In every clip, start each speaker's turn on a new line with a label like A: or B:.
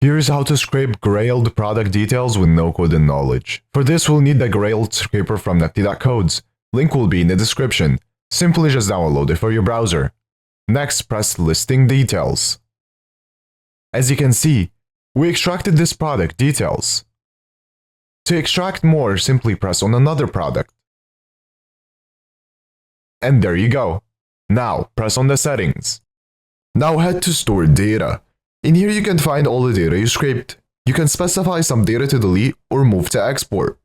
A: Here's how to scrape Grailed product details with no coding knowledge. For this, we'll need the Grailed scraper from nifty.codes. Link will be in the description. Simply just download it for your browser. Next, press Listing Details. As you can see, we extracted this product details. To extract more, simply press on another product. And there you go. Now, press on the settings. Now head to Stored Data. In here you can find all the data you scraped. You can specify some data to delete or move to export.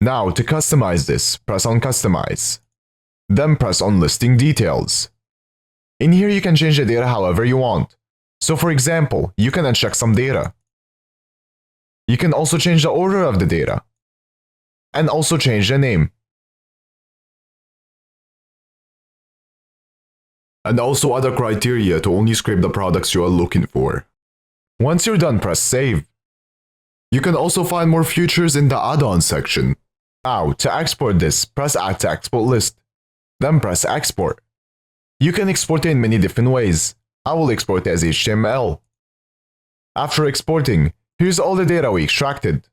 A: Now to customize this, press on Customize. Then press on Listing Details. In here you can change the data however you want. So for example, you can uncheck some data. You can also change the order of the data. And also change the name. And also other criteria to only scrape the products you are looking for. Once you're done, press Save. You can also find more features in the add-on section. Now, to export this, press Add to Export List. Then press Export. You can export it in many different ways. I will export it as HTML. After exporting, here's all the data we extracted.